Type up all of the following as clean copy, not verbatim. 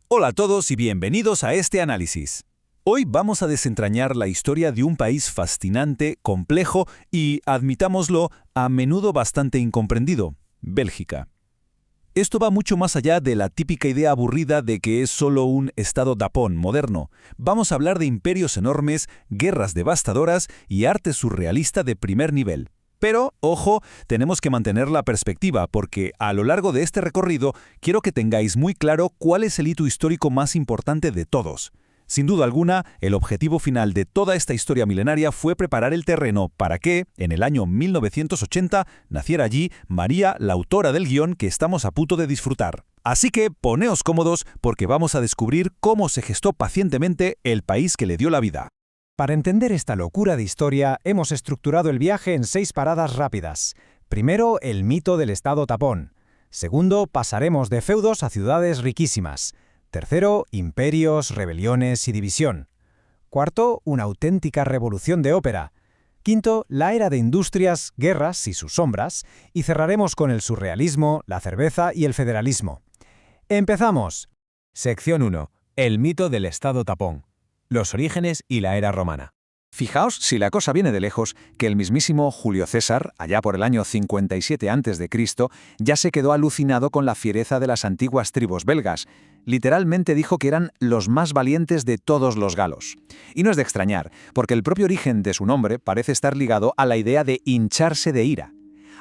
Hola a todos y bienvenidos a este análisis. Hoy vamos a desentrañar la historia de un país fascinante, complejo y, admitámoslo, a menudo bastante incomprendido, Bélgica. Esto va mucho más allá de la típica idea aburrida de que es solo un estado dapón moderno. Vamos a hablar de imperios enormes, guerras devastadoras y arte surrealista de primer nivel. Pero, ojo, tenemos que mantener la perspectiva porque a lo largo de este recorrido quiero que tengáis muy claro cuál es el hito histórico más importante de todos. Sin duda alguna, el objetivo final de toda esta historia milenaria fue preparar el terreno para que, en el año 1980, naciera allí María, la autora del guión que estamos a punto de disfrutar. Así que poneos cómodos porque vamos a descubrir cómo se gestó pacientemente el país que le dio la vida. Para entender esta locura de historia, hemos estructurado el viaje en 6 paradas rápidas. Primero, el mito del estado tapón. Segundo, pasaremos de feudos a ciudades riquísimas. Tercero, imperios, rebeliones y división. Cuarto, una auténtica revolución de ópera. Quinto, la era de industrias, guerras y sus sombras. Y cerraremos con el surrealismo, la cerveza y el federalismo. ¡Empezamos! Sección 1. El mito del estado tapón. Los orígenes y la era romana. Fijaos, si la cosa viene de lejos, que el mismísimo Julio César, allá por el año 57 a.C., ya se quedó alucinado con la fiereza de las antiguas tribus belgas. Literalmente dijo que eran los más valientes de todos los galos. Y no es de extrañar, porque el propio origen de su nombre parece estar ligado a la idea de hincharse de ira.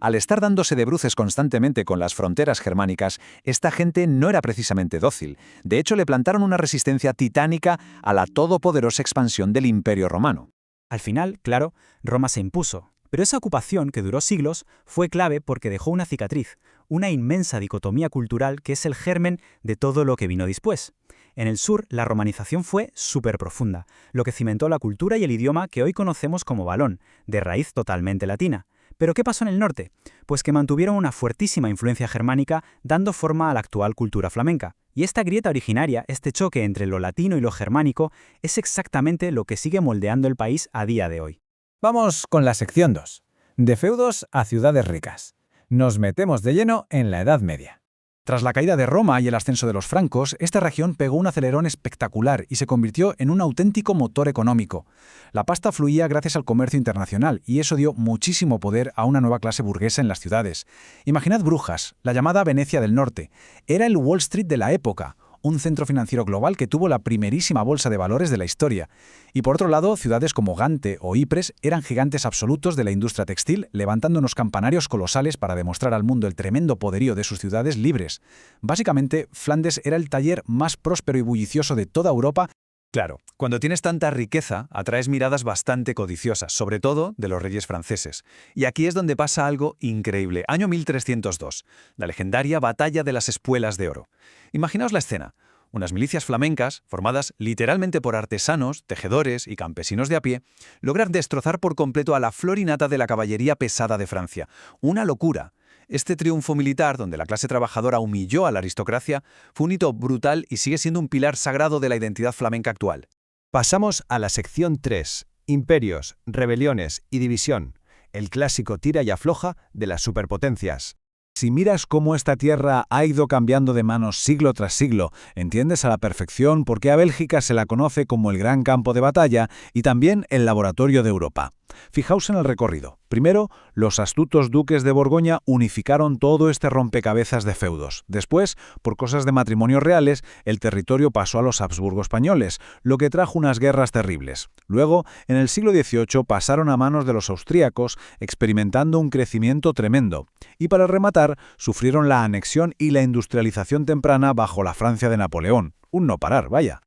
Al estar dándose de bruces constantemente con las fronteras germánicas, esta gente no era precisamente dócil. De hecho, le plantaron una resistencia titánica a la todopoderosa expansión del Imperio Romano. Al final, claro, Roma se impuso, pero esa ocupación, que duró siglos, fue clave porque dejó una cicatriz, una inmensa dicotomía cultural que es el germen de todo lo que vino después. En el sur, la romanización fue súper profunda, lo que cimentó la cultura y el idioma que hoy conocemos como valón, de raíz totalmente latina. ¿Pero qué pasó en el norte? Pues que mantuvieron una fuertísima influencia germánica dando forma a la actual cultura flamenca. Y esta grieta originaria, este choque entre lo latino y lo germánico, es exactamente lo que sigue moldeando el país a día de hoy. Vamos con la sección 2. De feudos a ciudades ricas. Nos metemos de lleno en la Edad Media. Tras la caída de Roma y el ascenso de los francos, esta región pegó un acelerón espectacular y se convirtió en un auténtico motor económico. La pasta fluía gracias al comercio internacional y eso dio muchísimo poder a una nueva clase burguesa en las ciudades. Imaginad Brujas, la llamada Venecia del Norte. Era el Wall Street de la época, un centro financiero global que tuvo la primerísima bolsa de valores de la historia. Y por otro lado, ciudades como Gante o Ypres eran gigantes absolutos de la industria textil, levantando unos campanarios colosales para demostrar al mundo el tremendo poderío de sus ciudades libres. Básicamente, Flandes era el taller más próspero y bullicioso de toda Europa. Claro, cuando tienes tanta riqueza, atraes miradas bastante codiciosas, sobre todo de los reyes franceses. Y aquí es donde pasa algo increíble. Año 1302, la legendaria Batalla de las Espuelas de Oro. Imaginaos la escena. Unas milicias flamencas, formadas literalmente por artesanos, tejedores y campesinos de a pie, logran destrozar por completo a la florinata de la caballería pesada de Francia. Una locura. Este triunfo militar, donde la clase trabajadora humilló a la aristocracia, fue un hito brutal y sigue siendo un pilar sagrado de la identidad flamenca actual. Pasamos a la sección 3. Imperios, rebeliones y división. El clásico tira y afloja de las superpotencias. Si miras cómo esta tierra ha ido cambiando de manos siglo tras siglo, entiendes a la perfección por qué a Bélgica se la conoce como el gran campo de batalla y también el laboratorio de Europa. Fijaos en el recorrido. Primero, los astutos duques de Borgoña unificaron todo este rompecabezas de feudos. Después, por cosas de matrimonios reales, el territorio pasó a los Habsburgo españoles, lo que trajo unas guerras terribles. Luego, en el siglo XVIII pasaron a manos de los austríacos, experimentando un crecimiento tremendo. Y para rematar, sufrieron la anexión y la industrialización temprana bajo la Francia de Napoleón. Un no parar, vaya.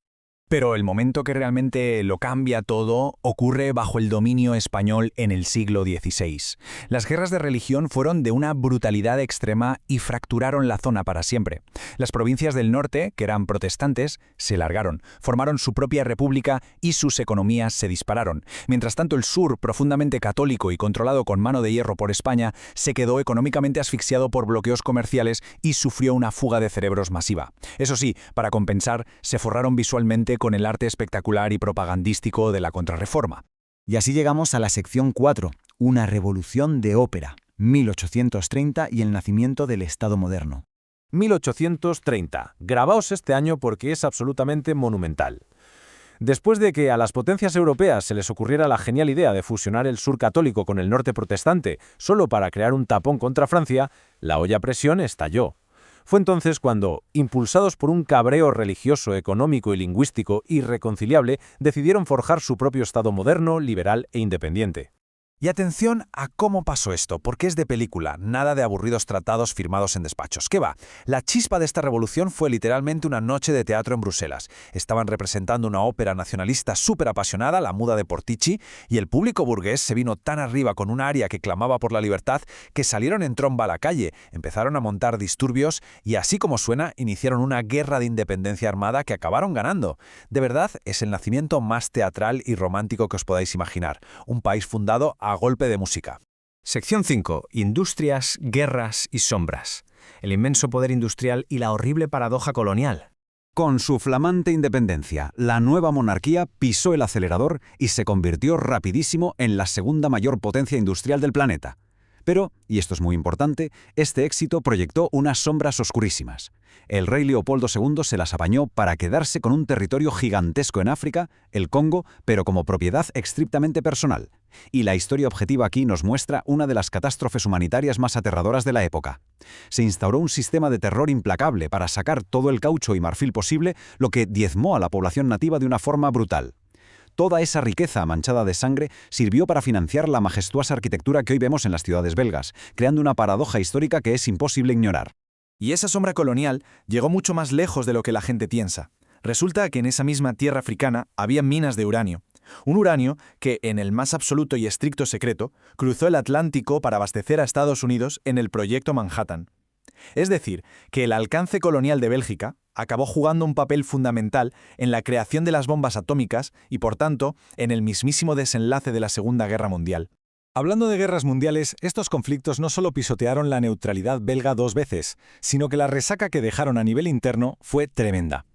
Pero el momento que realmente lo cambia todo ocurre bajo el dominio español en el siglo XVI. Las guerras de religión fueron de una brutalidad extrema y fracturaron la zona para siempre. Las provincias del norte, que eran protestantes, se largaron, formaron su propia república y sus economías se dispararon. Mientras tanto, el sur, profundamente católico y controlado con mano de hierro por España, se quedó económicamente asfixiado por bloqueos comerciales y sufrió una fuga de cerebros masiva. Eso sí, para compensar, se forraron visualmente con el arte espectacular y propagandístico de la Contrarreforma. Y así llegamos a la sección 4, una revolución de ópera, 1830 y el nacimiento del Estado moderno. 1830. Grabaos este año porque es absolutamente monumental. Después de que a las potencias europeas se les ocurriera la genial idea de fusionar el sur católico con el norte protestante solo para crear un tapón contra Francia, la olla a presión estalló. Fue entonces cuando, impulsados por un cabreo religioso, económico y lingüístico irreconciliable, decidieron forjar su propio Estado moderno, liberal e independiente. Y atención a cómo pasó esto, porque es de película, nada de aburridos tratados firmados en despachos. ¿Qué va? La chispa de esta revolución fue literalmente una noche de teatro en Bruselas. Estaban representando una ópera nacionalista súper apasionada, La Muda de Portici, y el público burgués se vino tan arriba con un aria que clamaba por la libertad que salieron en tromba a la calle, empezaron a montar disturbios y, así como suena, iniciaron una guerra de independencia armada que acabaron ganando. De verdad, es el nacimiento más teatral y romántico que os podáis imaginar. Un país fundado a golpe de música. Sección 5. Industrias, guerras y sombras. El inmenso poder industrial y la horrible paradoja colonial. Con su flamante independencia, la nueva monarquía pisó el acelerador y se convirtió rapidísimo en la segunda mayor potencia industrial del planeta. Pero, y esto es muy importante, este éxito proyectó unas sombras oscurísimas. El rey Leopoldo II se las apañó para quedarse con un territorio gigantesco en África, el Congo, pero como propiedad estrictamente personal. Y la historia objetiva aquí nos muestra una de las catástrofes humanitarias más aterradoras de la época. Se instauró un sistema de terror implacable para sacar todo el caucho y marfil posible, lo que diezmó a la población nativa de una forma brutal. Toda esa riqueza manchada de sangre sirvió para financiar la majestuosa arquitectura que hoy vemos en las ciudades belgas, creando una paradoja histórica que es imposible ignorar. Y esa sombra colonial llegó mucho más lejos de lo que la gente piensa. Resulta que en esa misma tierra africana había minas de uranio. Un uranio que, en el más absoluto y estricto secreto, cruzó el Atlántico para abastecer a Estados Unidos en el Proyecto Manhattan. Es decir, que el alcance colonial de Bélgica acabó jugando un papel fundamental en la creación de las bombas atómicas y, por tanto, en el mismísimo desenlace de la Segunda Guerra Mundial. Hablando de guerras mundiales, estos conflictos no solo pisotearon la neutralidad belga 2 veces, sino que la resaca que dejaron a nivel interno fue tremenda.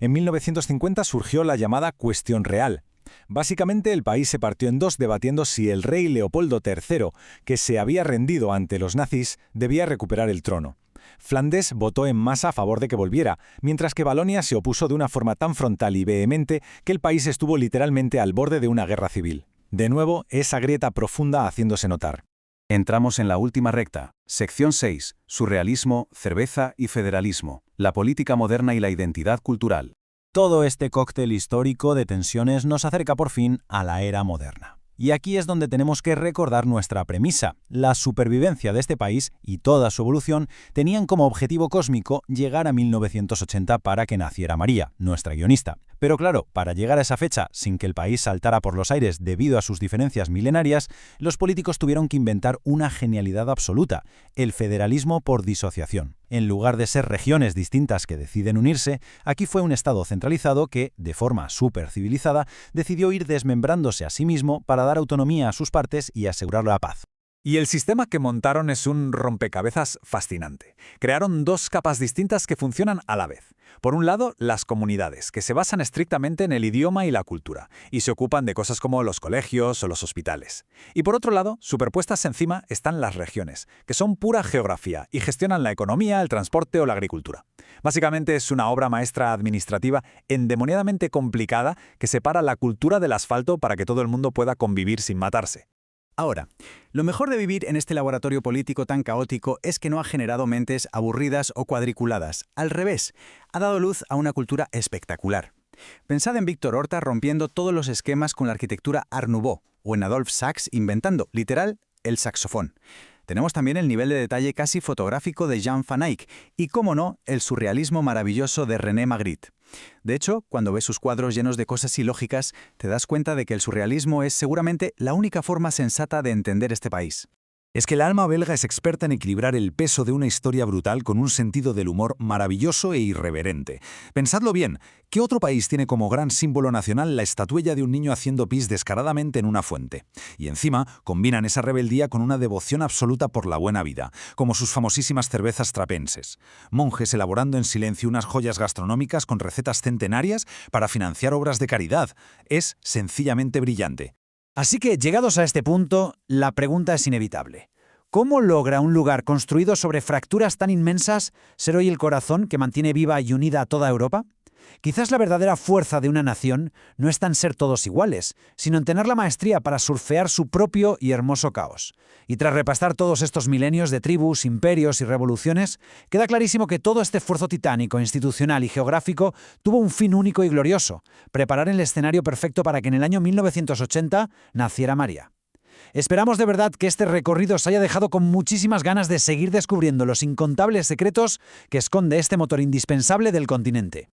En 1950 surgió la llamada Cuestión Real. Básicamente el país se partió en dos debatiendo si el rey Leopoldo III, que se había rendido ante los nazis, debía recuperar el trono. Flandes votó en masa a favor de que volviera, mientras que Valonia se opuso de una forma tan frontal y vehemente que el país estuvo literalmente al borde de una guerra civil. De nuevo, esa grieta profunda haciéndose notar. Entramos en la última recta. Sección 6. Surrealismo, cerveza y federalismo. La política moderna y la identidad cultural. Todo este cóctel histórico de tensiones nos acerca por fin a la era moderna. Y aquí es donde tenemos que recordar nuestra premisa. La supervivencia de este país y toda su evolución tenían como objetivo cósmico llegar a 1980 para que naciera María, nuestra guionista. Pero claro, para llegar a esa fecha sin que el país saltara por los aires debido a sus diferencias milenarias, los políticos tuvieron que inventar una genialidad absoluta, el federalismo por disociación. En lugar de ser regiones distintas que deciden unirse, aquí fue un Estado centralizado que, de forma súper civilizada, decidió ir desmembrándose a sí mismo para dar autonomía a sus partes y asegurar la paz. Y el sistema que montaron es un rompecabezas fascinante. Crearon dos capas distintas que funcionan a la vez. Por un lado, las comunidades, que se basan estrictamente en el idioma y la cultura, y se ocupan de cosas como los colegios o los hospitales. Y por otro lado, superpuestas encima están las regiones, que son pura geografía y gestionan la economía, el transporte o la agricultura. Básicamente es una obra maestra administrativa endemoniadamente complicada que separa la cultura del asfalto para que todo el mundo pueda convivir sin matarse. Ahora, lo mejor de vivir en este laboratorio político tan caótico es que no ha generado mentes aburridas o cuadriculadas. Al revés, ha dado luz a una cultura espectacular. Pensad en Víctor Horta rompiendo todos los esquemas con la arquitectura Art Nouveau, o en Adolphe Sax inventando, literal, el saxofón. Tenemos también el nivel de detalle casi fotográfico de Jan van Eyck y, cómo no, el surrealismo maravilloso de René Magritte. De hecho, cuando ves sus cuadros llenos de cosas ilógicas, te das cuenta de que el surrealismo es seguramente la única forma sensata de entender este país. Es que el alma belga es experta en equilibrar el peso de una historia brutal con un sentido del humor maravilloso e irreverente. Pensadlo bien, ¿qué otro país tiene como gran símbolo nacional la estatuilla de un niño haciendo pis descaradamente en una fuente? Y encima combinan esa rebeldía con una devoción absoluta por la buena vida, como sus famosísimas cervezas trapenses. Monjes elaborando en silencio unas joyas gastronómicas con recetas centenarias para financiar obras de caridad. Es sencillamente brillante. Así que, llegados a este punto, la pregunta es inevitable. ¿Cómo logra un lugar construido sobre fracturas tan inmensas ser hoy el corazón que mantiene viva y unida a toda Europa? Quizás la verdadera fuerza de una nación no está en ser todos iguales, sino en tener la maestría para surfear su propio y hermoso caos. Y tras repasar todos estos milenios de tribus, imperios y revoluciones, queda clarísimo que todo este esfuerzo titánico, institucional y geográfico tuvo un fin único y glorioso: preparar el escenario perfecto para que en el año 1980 naciera María. Esperamos de verdad que este recorrido os haya dejado con muchísimas ganas de seguir descubriendo los incontables secretos que esconde este motor indispensable del continente.